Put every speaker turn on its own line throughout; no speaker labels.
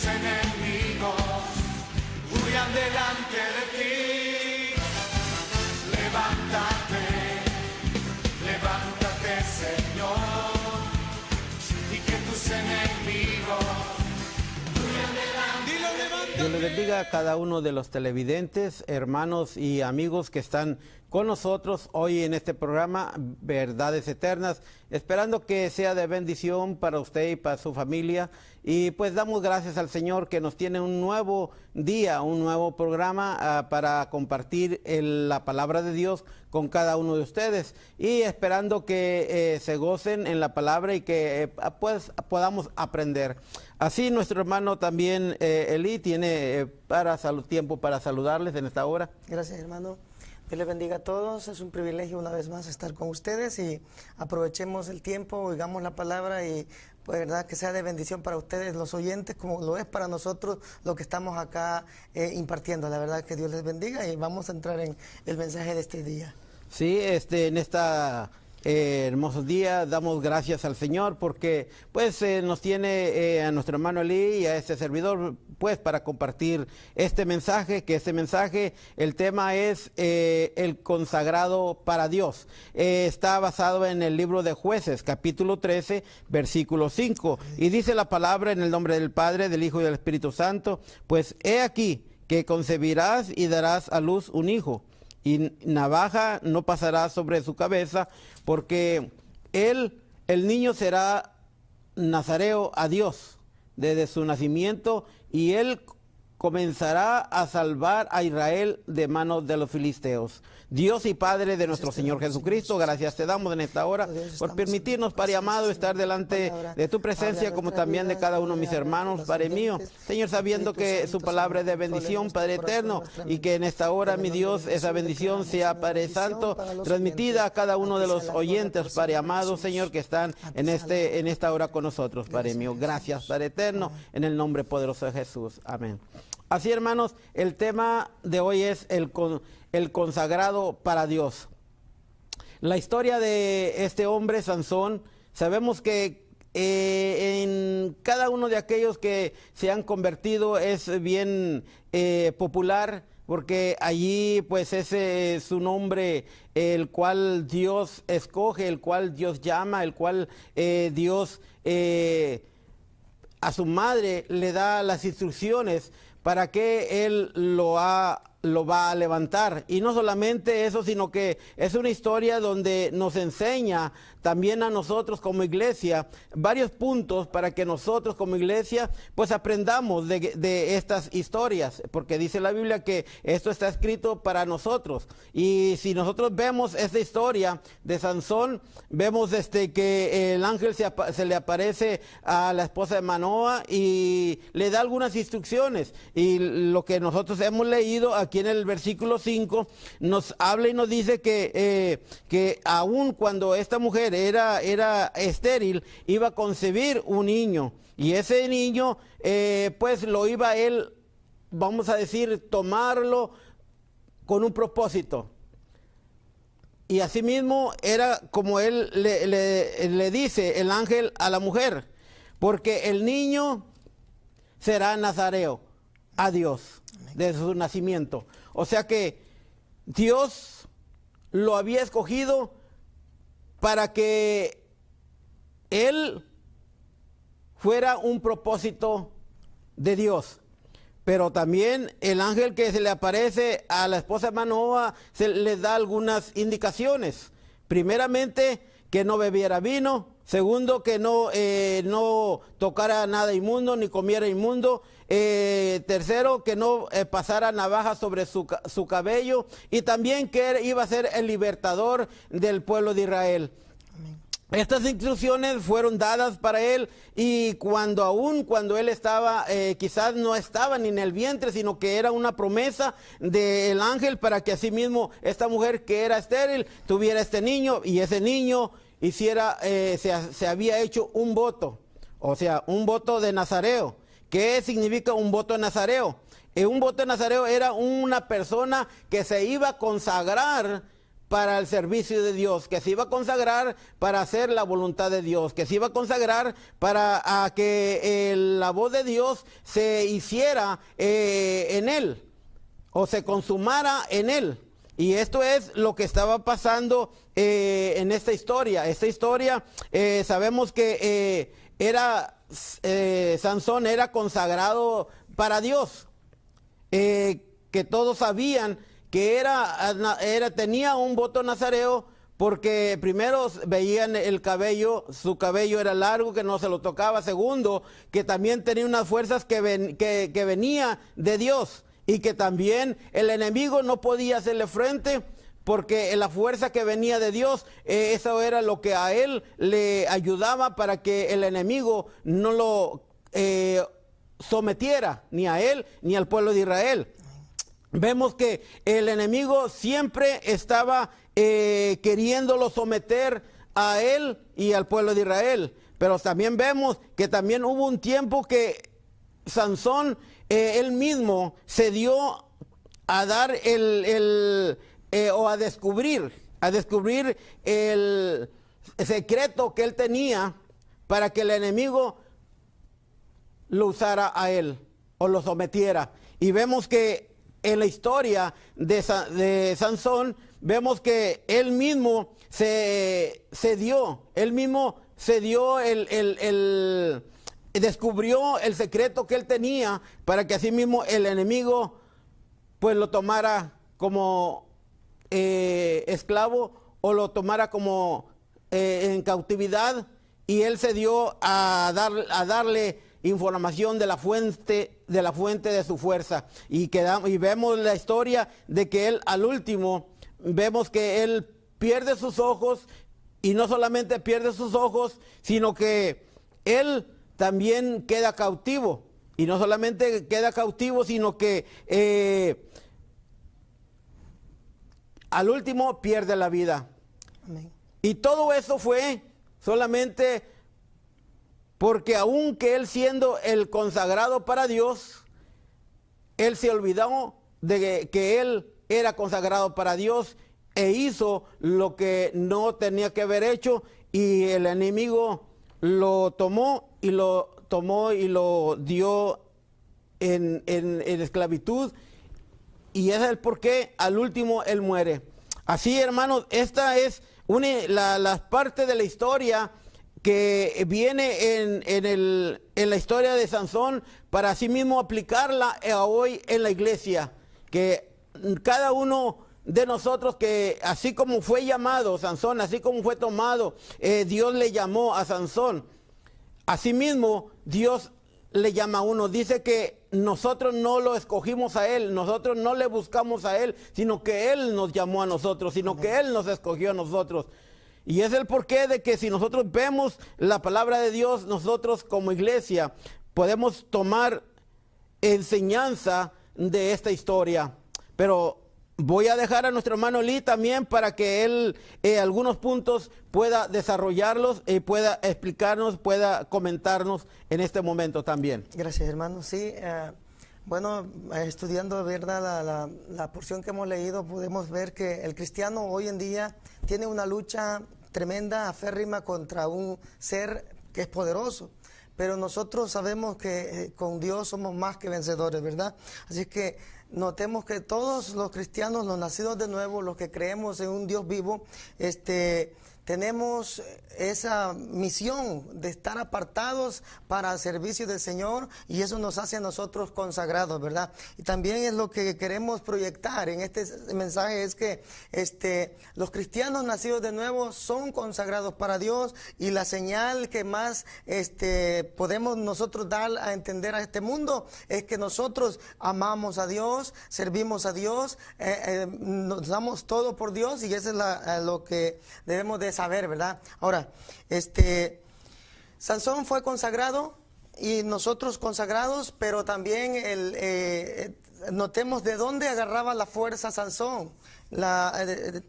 enemigos huyan delante de ti. Levántate, levántate, Señor, y que tus enemigos huyan delante de ti.
Dios le bendiga a cada uno de los televidentes, hermanos y amigos que están con nosotros hoy en este programa Verdades Eternas, esperando que sea de bendición para usted y para su familia. Y pues damos gracias al Señor que nos tiene un nuevo día, un nuevo programa para compartir la palabra de Dios con cada uno de ustedes, y esperando que se gocen en la palabra y que pues podamos aprender. Así nuestro hermano también Eli tiene tiempo para saludarles en esta hora.
Gracias, hermano. Dios les bendiga a todos. Es un privilegio una vez más estar con ustedes, y aprovechemos el tiempo, oigamos la palabra y pues verdad que sea de bendición para ustedes, los oyentes, como lo es para nosotros lo que estamos acá impartiendo. La verdad que Dios les bendiga, y vamos a entrar en el mensaje de este día.
Sí, en esta hermosos días damos gracias al Señor porque pues nos tiene a nuestro hermano Eli y a este servidor pues para compartir este mensaje, el tema es el consagrado para Dios. Está basado en el libro de Jueces, capítulo 13, versículo 5, y dice la palabra: en el nombre del Padre, del Hijo y del Espíritu Santo, pues he aquí que concebirás y darás a luz un hijo, y navaja no pasará sobre su cabeza, porque el niño será nazareo a Dios desde su nacimiento, y él comenzará a salvar a Israel de manos de los filisteos. Dios y Padre de nuestro Señor Jesucristo, gracias te damos en esta hora por permitirnos, Padre amado, estar delante de tu presencia, como también de cada uno de mis hermanos, Padre mío. Señor, sabiendo que su palabra es de bendición, Padre eterno, y que en esta hora, mi Dios, esa bendición sea, Padre Santo, transmitida a cada uno de los oyentes, Padre amado, Señor, que están en esta hora con nosotros, Padre mío. Gracias, Padre eterno, en el nombre poderoso de Jesús. Amén. Así, hermanos, el tema de hoy es el consagrado para Dios. La historia de este hombre, Sansón, sabemos que en cada uno de aquellos que se han convertido es bien popular, porque allí pues ese es su nombre, el cual Dios escoge, el cual Dios llama, el cual Dios a su madre le da las instrucciones para que él lo va a levantar. Y no solamente eso, sino que es una historia donde nos enseña también a nosotros como iglesia varios puntos para que nosotros como iglesia pues aprendamos de estas historias, porque dice la Biblia que esto está escrito para nosotros. Y si nosotros vemos esta historia de Sansón, vemos que el ángel se le aparece a la esposa de Manoa y le da algunas instrucciones, y lo que nosotros hemos leído aquí en el versículo 5 nos habla y nos dice que aun cuando esta mujer era estéril, iba a concebir un niño, y ese niño pues lo iba él, vamos a decir, tomarlo con un propósito. Y asimismo era como él le dice el ángel a la mujer, porque el niño será nazareo a Dios desde su nacimiento. O sea que Dios lo había escogido para que él fuera un propósito de Dios. Pero también el ángel que se le aparece a la esposa de Manoa se le da algunas indicaciones. Primeramente, que no bebiera vino. Segundo, que no tocara nada inmundo, ni comiera inmundo. Tercero, que no pasara navaja sobre su cabello. Y también que iba a ser el libertador del pueblo de Israel. Amén. Estas instrucciones fueron dadas para él, y cuando él estaba, quizás no estaba ni en el vientre, sino que era una promesa del ángel para que asimismo esta mujer que era estéril tuviera este niño, y ese niño se había hecho un voto, o sea, un voto de nazareo. ¿Qué significa un voto de nazareo? Un voto de nazareo era una persona que se iba a consagrar para el servicio de Dios, que se iba a consagrar para hacer la voluntad de Dios, que se iba a consagrar para que la voz de Dios se hiciera en él, o se consumara en él. Y esto es lo que estaba pasando en esta historia. Esta historia sabemos que Sansón era consagrado para Dios, que todos sabían que tenía un voto nazareo, porque primero veían el cabello, su cabello era largo, que no se lo tocaba. Segundo, que también tenía unas fuerzas que venía de Dios, y que también el enemigo no podía hacerle frente, porque la fuerza que venía de Dios, eso era lo que a él le ayudaba para que el enemigo no lo sometiera, ni a él ni al pueblo de Israel. Vemos que el enemigo siempre estaba queriéndolo someter a él y al pueblo de Israel. Pero también vemos que también hubo un tiempo que Sansón, él mismo se dio a dar o a descubrir el secreto que él tenía, para que el enemigo lo usara a él o lo sometiera. Y vemos que en la historia de Sansón, vemos que él mismo se dio, descubrió el secreto que él tenía, para que así mismo el enemigo pues lo tomara como esclavo, o lo tomara como en cautividad, y él se dio a darle información de la fuente de su fuerza. Y vemos la historia de que él, al último, vemos que él pierde sus ojos, y no solamente pierde sus ojos, sino que él también queda cautivo. Y no solamente queda cautivo, sino que al último pierde la vida.
Amén.
Y todo eso fue solamente porque, aunque él siendo el consagrado para Dios, él se olvidó de que él era consagrado para Dios, e hizo lo que no tenía que haber hecho, y el enemigo lo tomó y lo dio en esclavitud. Y ese es el por qué al último él muere. Así, hermanos, esta es la parte de la historia que viene en la historia de Sansón, para así mismo aplicarla hoy en la iglesia. Que cada uno de nosotros, que así como fue llamado Sansón, así como fue tomado, Dios le llamó a Sansón, así mismo Dios le llama a uno. Dice que nosotros no lo escogimos a él, nosotros no le buscamos a él, sino que él nos llamó a nosotros, sino que él nos escogió a nosotros. Y es el porqué de que si nosotros vemos la palabra de Dios, nosotros como iglesia podemos tomar enseñanza de esta historia. Pero voy a dejar a nuestro hermano Lee también, para que él algunos puntos pueda desarrollarlos y pueda explicarnos, pueda comentarnos en este momento también.
Gracias, hermano. Sí, bueno, estudiando, ¿verdad?, la porción que hemos leído, podemos ver que el cristiano hoy en día tiene una lucha tremenda, aférrima, contra un ser que es poderoso. Pero nosotros sabemos que con Dios somos más que vencedores, ¿verdad? Así que notemos que todos los cristianos, los nacidos de nuevo, los que creemos en un Dios vivo, tenemos esa misión de estar apartados para el servicio del Señor, y eso nos hace a nosotros consagrados, ¿verdad? Y también es lo que queremos proyectar en este mensaje, es que los cristianos nacidos de nuevo son consagrados para Dios, y la señal que más podemos nosotros dar a entender a este mundo es que nosotros amamos a Dios, servimos a Dios, nos damos todo por Dios, y eso es lo que debemos de saber, ¿verdad? Ahora, Sansón fue consagrado y nosotros consagrados, pero también notemos de dónde agarraba la fuerza Sansón.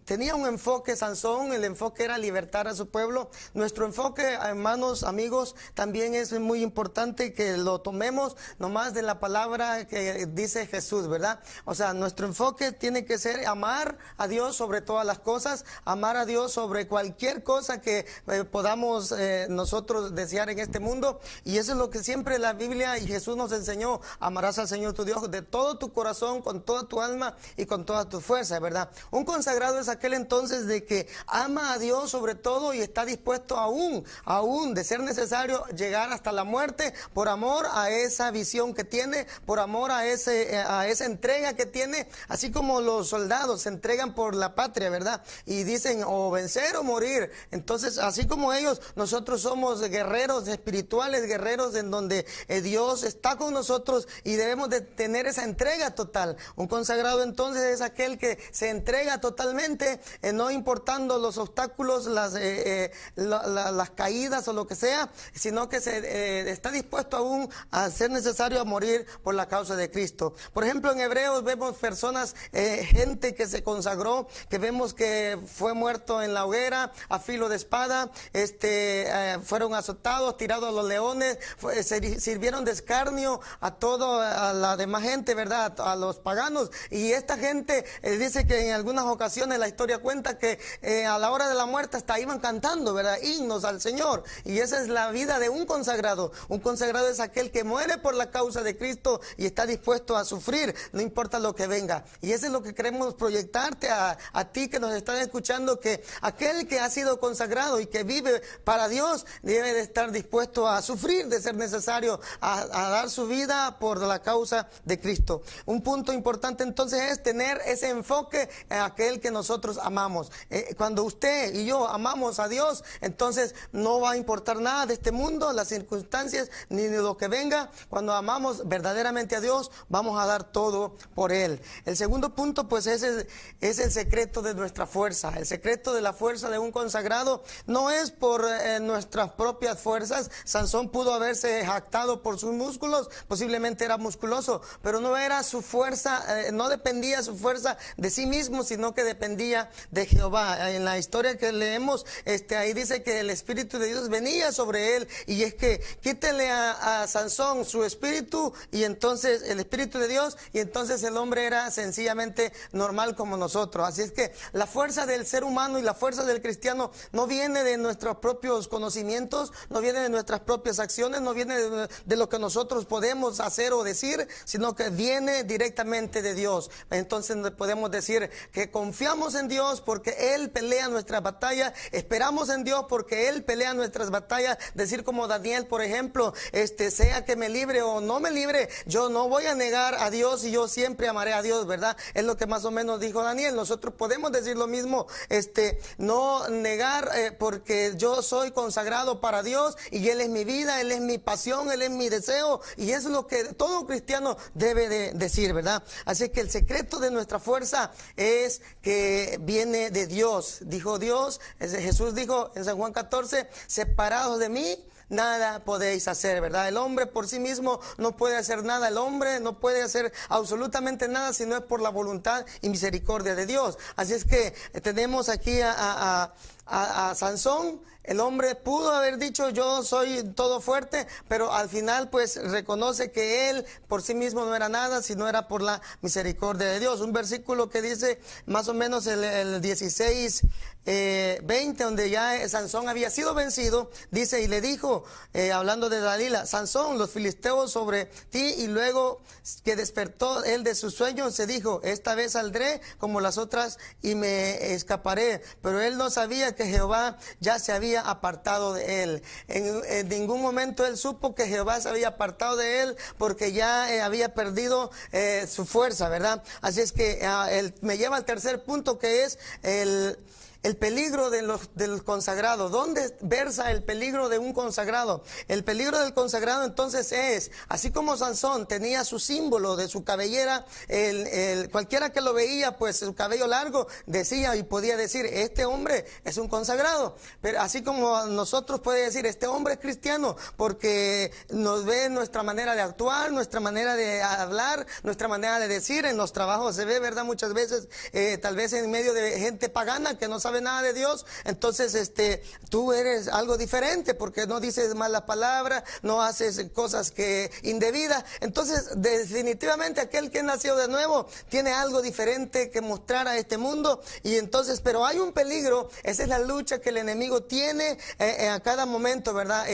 tenía un enfoque Sansón, el enfoque era libertar a su pueblo. Nuestro enfoque, hermanos, amigos, también es muy importante que lo tomemos nomás de la palabra que dice Jesús, ¿verdad? O sea, nuestro enfoque tiene que ser amar a Dios sobre todas las cosas, amar a Dios sobre cualquier cosa que podamos nosotros desear en este mundo. Y eso es lo que siempre la Biblia y Jesús nos enseñó: amarás al Señor tu Dios de todo tu corazón, con toda tu alma y con toda tu fuerza, ¿verdad? Un consagrado es aquel entonces de que ama a Dios sobre todo y está dispuesto aún de ser necesario llegar hasta la muerte por amor a esa visión que tiene, por amor a esa entrega que tiene, así como los soldados se entregan por la patria, ¿verdad? Y dicen o vencer o morir. Entonces, así como ellos, nosotros somos guerreros espirituales, guerreros en donde Dios está con nosotros y debemos de tener esa entrega total. Un consagrado entonces es aquel que se entrega totalmente, no importando los obstáculos, las caídas o lo que sea, sino que está dispuesto aún a ser necesario a morir por la causa de Cristo. Por ejemplo, en Hebreos vemos personas, gente que se consagró, que vemos que fue muerto en la hoguera a filo de espada, fueron azotados, tirados a los leones, sirvieron de escarnio a la demás gente, ¿verdad? A los paganos. Y esta gente dice que en algunas ocasiones la historia cuenta que a la hora de la muerte hasta iban cantando, ¿verdad? Himnos al Señor. Y esa es la vida de un consagrado. Un consagrado es aquel que muere por la causa de Cristo y está dispuesto a sufrir, no importa lo que venga. Y eso es lo que queremos proyectarte a ti que nos están escuchando, que aquel que ha sido consagrado y que vive para Dios debe de estar dispuesto a sufrir, de ser necesario, a dar su vida por la causa de Cristo. Un punto importante entonces es tener ese enfoque en aquel que nosotros amamos. Cuando usted y yo amamos a Dios, entonces no va a importar nada de este mundo, las circunstancias, ni de lo que venga. Cuando amamos verdaderamente a Dios, vamos a dar todo por Él. El segundo punto, pues, es el secreto de nuestra fuerza. El secreto de la fuerza de un consagrado no es por nuestras propias fuerzas. Sansón pudo haberse jactado por sus músculos, posiblemente era musculoso, pero no era su fuerza, no dependía su fuerza de sí mismo, sino que dependía de Jehová. En la historia que leemos, ahí dice que el Espíritu de Dios venía sobre él, y es que quítele a Sansón su espíritu, y entonces el Espíritu de Dios, y entonces el hombre era sencillamente normal como nosotros. Así es que la fuerza del ser humano y la fuerza del cristiano no viene de nuestros propios conocimientos, no viene de nuestras propias acciones, no viene de lo que nosotros podemos hacer o decir, sino que viene directamente de Dios. Entonces podemos decir que confiamos en Dios porque Él pelea nuestra batalla, esperamos en Dios porque Él pelea nuestras batallas. Decir como Daniel, por ejemplo, sea que me libre o no me libre, yo no voy a negar a Dios y yo siempre amaré a Dios, ¿verdad? Es lo que más o menos dijo Daniel. Nosotros podemos decir lo mismo, no negar, porque yo soy consagrado para Dios y Él es mi vida, Él es mi pasión, Él es mi deseo, y eso es lo que todo cristiano debe de decir, ¿verdad? Así que el secreto de nuestra fuerza es que viene de Dios. Dijo Dios, Jesús dijo en San Juan 14, separados de mí, nada podéis hacer, ¿verdad? El hombre por sí mismo no puede hacer nada. El hombre no puede hacer absolutamente nada si no es por la voluntad y misericordia de Dios. Así es que tenemos aquí a Sansón. El hombre pudo haber dicho yo soy todo fuerte, pero al final pues reconoce que él por sí mismo no era nada, sino era por la misericordia de Dios. Un versículo que dice más o menos el 16, 20, donde ya Sansón había sido vencido, dice, y le dijo, hablando de Dalila, Sansón, los filisteos sobre ti, y luego que despertó él de su sueño, se dijo, esta vez saldré como las otras y me escaparé. Pero él no sabía que Jehová ya se había apartado de él. En ningún momento él supo que Jehová se había apartado de él, porque ya había perdido su fuerza, ¿verdad? Así es que me lleva al tercer punto, que es El peligro del consagrado. ¿Dónde versa el peligro de un consagrado? El peligro del consagrado entonces es, así como Sansón tenía su símbolo de su cabellera, cualquiera que lo veía, pues su cabello largo, decía y podía decir, este hombre es un consagrado. Pero así como nosotros puede decir, este hombre es cristiano, porque nos ve nuestra manera de actuar, nuestra manera de hablar, nuestra manera de decir, en los trabajos se ve, ¿verdad? Muchas veces, tal vez en medio de gente pagana que no sabe nada de Dios, entonces tú eres algo diferente porque no dices malas palabras, no haces cosas que indebidas. Entonces definitivamente aquel que nació de nuevo tiene algo diferente que mostrar a este mundo. Y entonces, pero hay un peligro, esa es la lucha que el enemigo tiene a cada momento, ¿verdad?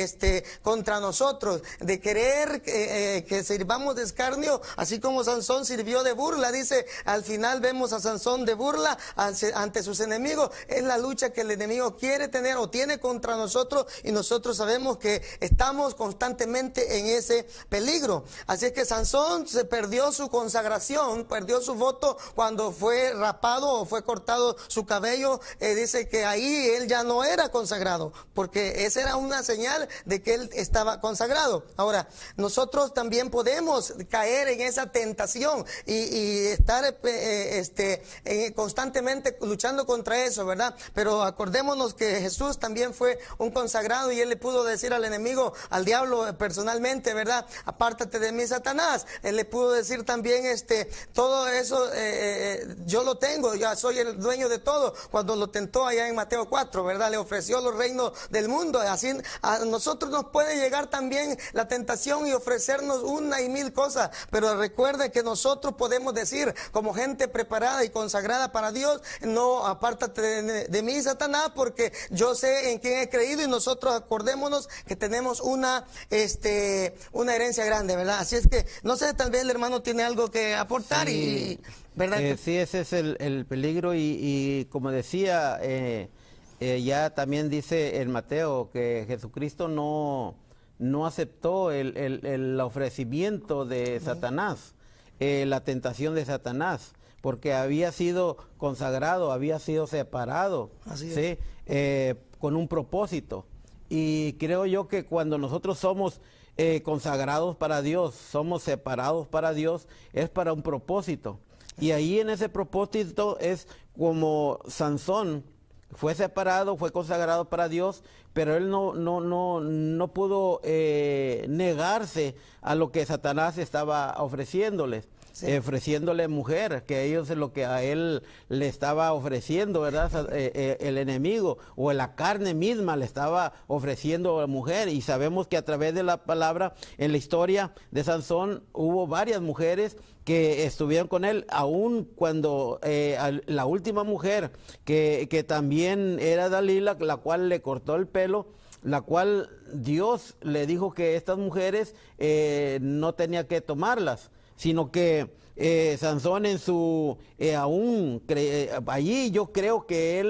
Contra nosotros, de querer que sirvamos de escarnio, así como Sansón sirvió de burla. Dice, al final vemos a Sansón de burla ante sus enemigos. Es la lucha que el enemigo quiere tener o tiene contra nosotros, y nosotros sabemos que estamos constantemente en ese peligro. Así es que Sansón se perdió su consagración, perdió su voto cuando fue rapado o fue cortado su cabello. Dice que ahí él ya no era consagrado, porque esa era una señal de que él estaba consagrado. Ahora, nosotros también podemos caer en esa tentación y estar constantemente luchando contra eso, ¿verdad? Pero acordémonos que Jesús también fue un consagrado, y él le pudo decir al enemigo, al diablo personalmente, ¿verdad? Apártate de mí, Satanás. Él le pudo decir también, todo eso yo lo tengo, ya soy el dueño de todo, cuando lo tentó allá en Mateo 4, ¿verdad? Le ofreció los reinos del mundo. Así a nosotros nos puede llegar también la tentación y ofrecernos una y mil cosas, pero recuerde que nosotros podemos decir, como gente preparada y consagrada para Dios, no, apártate de mí, Satanás, porque yo sé en quién he creído. Y nosotros acordémonos que tenemos una herencia grande, ¿verdad? Así es que, no sé, tal vez el hermano tiene algo que aportar.
Sí,
¿verdad?
Sí, ese es el peligro, y como decía, ya también dice en Mateo que Jesucristo no aceptó el ofrecimiento de Satanás, la tentación de Satanás, porque había sido consagrado, había sido separado,
Así
¿sí? Con un propósito. Y creo yo que cuando nosotros somos consagrados para Dios, somos separados para Dios, es para un propósito. Y ahí en ese propósito es como Sansón fue separado, fue consagrado para Dios, pero él no pudo negarse a lo que Satanás estaba ofreciéndoles. Sí. Ofreciéndole mujer, que ellos es lo que a él le estaba ofreciendo, ¿verdad? El enemigo, o la carne misma le estaba ofreciendo a la mujer. Y sabemos que a través de la palabra, en la historia de Sansón, hubo varias mujeres que estuvieron con él, aun cuando la última mujer, que también era Dalila, la cual le cortó el pelo, la cual Dios le dijo que estas mujeres no tenía que tomarlas, sino que Sansón en su allí yo creo que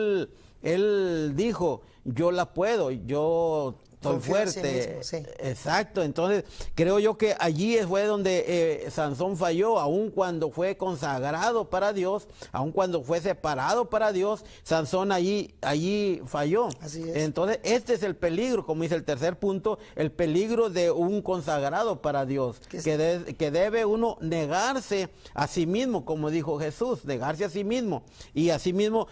él dijo, yo la puedo, yo estoy fuerte.
Sí.
Exacto, entonces creo yo que allí fue donde Sansón falló, aun cuando fue consagrado para Dios, aun cuando fue separado para Dios, Sansón allí falló.
Así es.
Entonces este es el peligro, como dice el tercer punto, el peligro de un consagrado para Dios, que debe uno negarse a sí mismo, como dijo Jesús, negarse a sí mismo. Y así mismo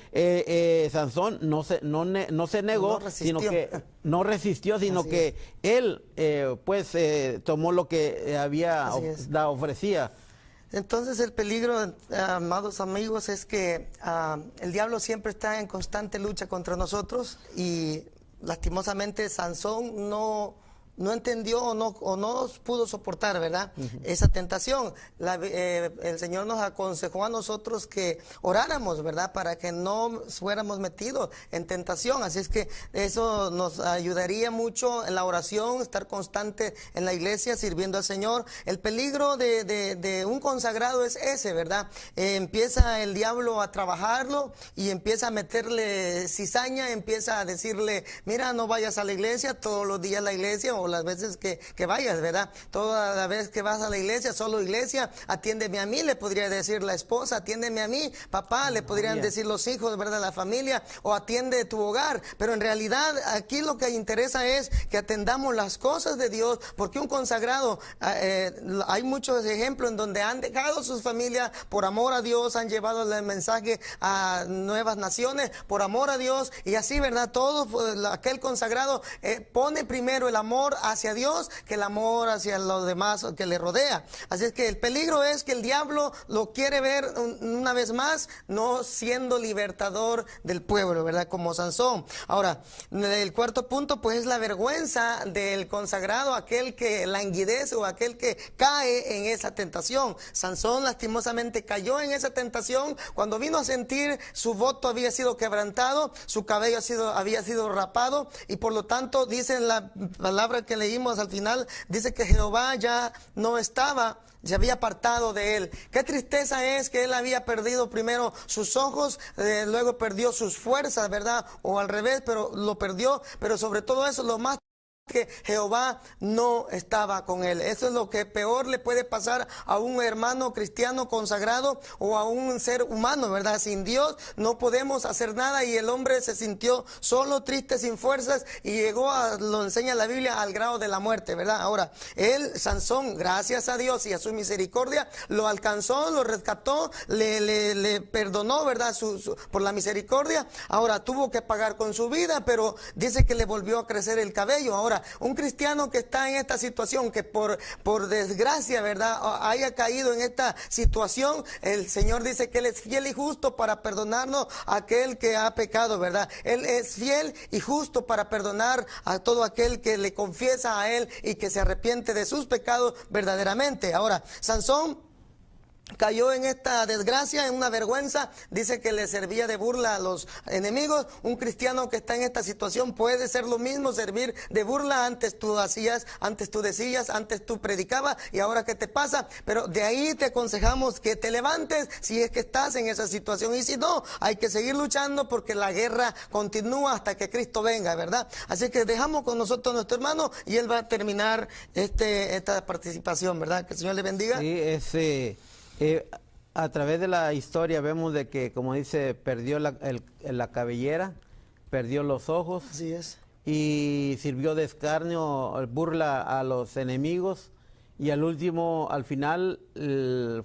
Sansón no se negó, sino que no resistió, sino que él tomó lo que ofrecía.
Entonces el peligro, amados amigos, es que el diablo siempre está en constante lucha contra nosotros, y lastimosamente Sansón no entendió o no pudo soportar, ¿verdad? Esa tentación. El Señor nos aconsejó a nosotros que oráramos, ¿verdad? Para que no fuéramos metidos en tentación. Así es que eso nos ayudaría mucho en la oración, estar constante en la iglesia sirviendo al Señor. El peligro de un consagrado es ese, ¿verdad? Empieza el diablo a trabajarlo y empieza a meterle cizaña, empieza a decirle, mira, no vayas a la iglesia todos los días, la iglesia, o las veces que vayas, ¿verdad? Toda la vez que vas a la iglesia, solo iglesia, atiéndeme a mí, le podría decir la esposa, atiéndeme a mí, papá, le podrían decir los hijos, ¿verdad? La familia, o atiende tu hogar. Pero en realidad aquí lo que interesa es que atendamos las cosas de Dios, porque un consagrado, hay muchos ejemplos en donde han dejado sus familias por amor a Dios, han llevado el mensaje a nuevas naciones por amor a Dios, y así, ¿verdad? Todo aquel consagrado pone primero el amor hacia Dios que el amor hacia los demás que le rodea. Así es que el peligro es que el diablo lo quiere ver una vez más no siendo libertador del pueblo, ¿verdad? Como Sansón. Ahora, el cuarto punto pues es la vergüenza del consagrado, aquel que languidece o aquel que cae en esa tentación. Sansón lastimosamente cayó en esa tentación cuando vino a sentir su voto había sido quebrantado, su cabello había sido rapado, y por lo tanto dice en la palabra que leímos al final, dice que Jehová ya no estaba, se había apartado de él. Qué tristeza es que él había perdido primero sus ojos, luego perdió sus fuerzas, ¿verdad? O al revés, pero lo perdió. Pero sobre todo eso, lo más que Jehová no estaba con él. Eso es lo que peor le puede pasar a un hermano cristiano consagrado o a un ser humano, ¿verdad? Sin Dios no podemos hacer nada, y el hombre se sintió solo, triste, sin fuerzas, y llegó lo enseña la Biblia, al grado de la muerte, ¿verdad? Ahora, él, Sansón, gracias a Dios y a su misericordia, lo alcanzó, lo rescató, le perdonó, ¿verdad? Por la misericordia. Ahora, tuvo que pagar con su vida, pero dice que le volvió a crecer el cabello. Ahora, un cristiano que está en esta situación, que por desgracia, ¿verdad?, haya caído en esta situación, el Señor dice que Él es fiel y justo para perdonarnos a aquel que ha pecado, ¿verdad? Él es fiel y justo para perdonar a todo aquel que le confiesa a Él y que se arrepiente de sus pecados verdaderamente. Ahora, Sansón cayó en esta desgracia, en una vergüenza. Dice que le servía de burla a los enemigos. Un cristiano que está en esta situación puede ser lo mismo, servir de burla. Antes tú hacías, antes tú decías, antes tú predicabas, y ahora ¿qué te pasa? Pero de ahí te aconsejamos que te levantes si es que estás en esa situación, y si no, hay que seguir luchando, porque la guerra continúa hasta que Cristo venga, ¿verdad? Así que dejamos con nosotros a nuestro hermano y él va a terminar esta participación, ¿verdad? Que el Señor le bendiga.
Sí, a través de la historia vemos de que, como dice, perdió la cabellera, perdió los ojos.
Así es.
Y sirvió de escarnio, burla a los enemigos, y al último, al final,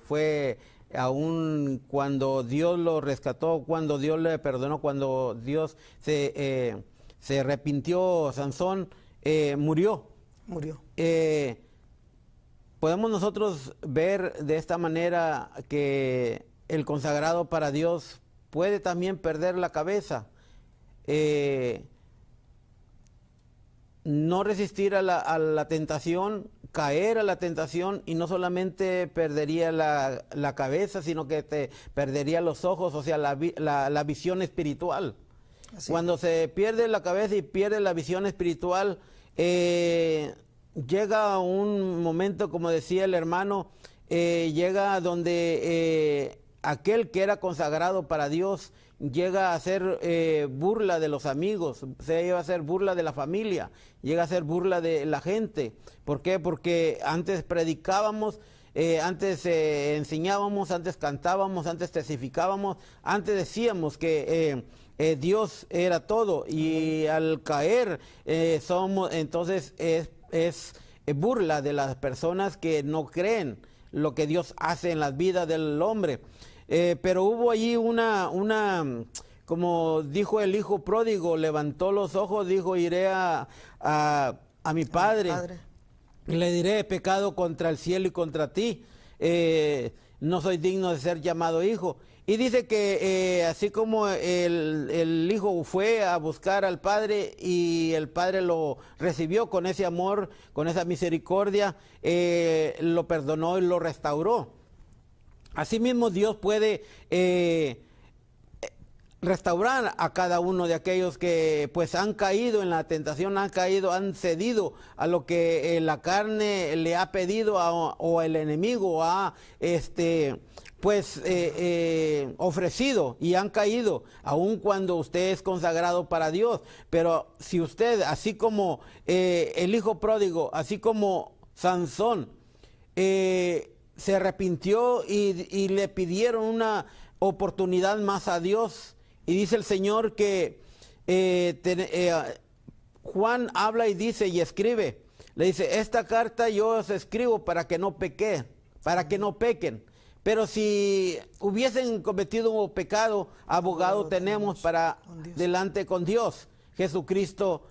fue aún cuando Dios lo rescató, cuando Dios le perdonó, cuando Dios se arrepintió, Sansón murió. Podemos nosotros ver de esta manera que el consagrado para Dios puede también perder la cabeza, no resistir a la tentación, caer a la tentación, y no solamente perdería la cabeza, sino que te perdería los ojos, o sea, la visión espiritual. Así. Cuando se pierde la cabeza y pierde la visión espiritual, llega un momento, como decía el hermano, llega donde aquel que era consagrado para Dios llega a hacer burla de los amigos, se llega a hacer burla de la familia, llega a hacer burla de la gente. ¿Por qué? Porque antes predicábamos, antes enseñábamos, antes cantábamos, antes testificábamos, antes decíamos que Dios era todo, y al caer entonces es burla de las personas que no creen lo que Dios hace en las vidas del hombre. Pero hubo allí como dijo el hijo pródigo, levantó los ojos, dijo: iré a mi padre, y le diré: he pecado contra el cielo y contra ti, no soy digno de ser llamado hijo. Y dice que así como el hijo fue a buscar al padre y el padre lo recibió con ese amor, con esa misericordia, lo perdonó y lo restauró. Asimismo, Dios puede restaurar a cada uno de aquellos que pues han caído en la tentación, han cedido a lo que la carne le ha pedido o el enemigo ha ofrecido, y han caído, aun cuando usted es consagrado para Dios. Pero si usted, así como el hijo pródigo, así como Sansón, se arrepintió y le pidieron una oportunidad más a Dios, y dice el Señor que Juan habla y dice y escribe, le dice: esta carta yo os escribo para que no pequen. Pero si hubiesen cometido un pecado, abogado tenemos para delante con Dios, Jesucristo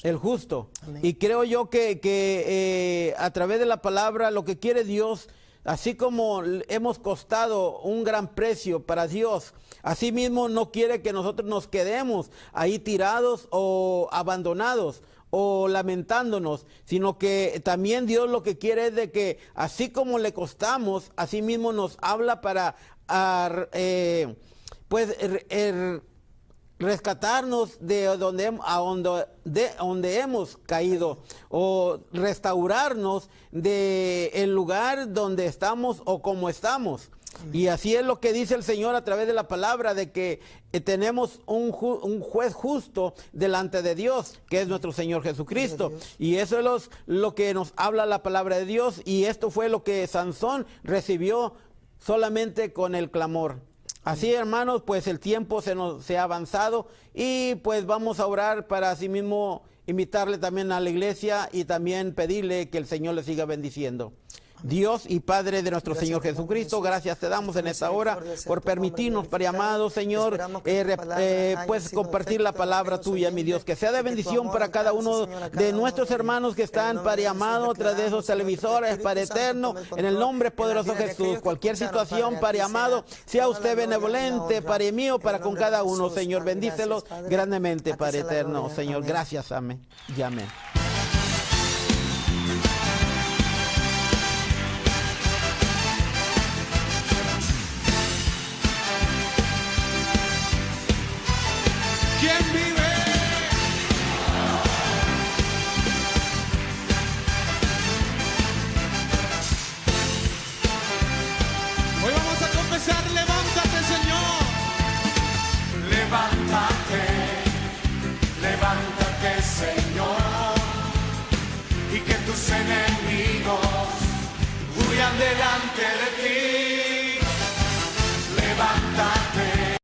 el justo.
Amén.
Y creo yo que a través de la palabra, lo que quiere Dios, así como hemos costado un gran precio para Dios, así mismo no quiere que nosotros nos quedemos ahí tirados o abandonados o lamentándonos, sino que también Dios lo que quiere es de que así como le costamos, así mismo nos habla para rescatarnos de donde hemos caído, o restaurarnos del lugar donde estamos o como estamos. Y así es lo que dice el Señor a través de la palabra, de que tenemos un juez justo delante de Dios, que es nuestro Señor Jesucristo. Y eso es lo que nos habla la palabra de Dios, y esto fue lo que Sansón recibió solamente con el clamor. Así, hermanos, pues el tiempo se ha avanzado, y pues vamos a orar para así mismo invitarle también a la iglesia y también pedirle que el Señor le siga bendiciendo. Dios y Padre de nuestro Señor Jesucristo, gracias te damos en esta hora por permitirnos, Padre amado, Señor, pues compartir la palabra tuya, mi Dios, que sea de bendición para cada uno de nuestros hermanos que están, Padre amado, tras de esos televisores, Padre eterno, en el nombre poderoso de Jesús. Cualquier situación, Padre amado, sea usted benevolente, Padre mío, para con cada uno, Señor, bendícelos grandemente, Padre eterno, Señor, gracias, amén y amén.
¿Quién vive? Hoy vamos a confesar: levántate, Señor. Levántate, levántate, Señor, y que tus enemigos huyan delante de ti.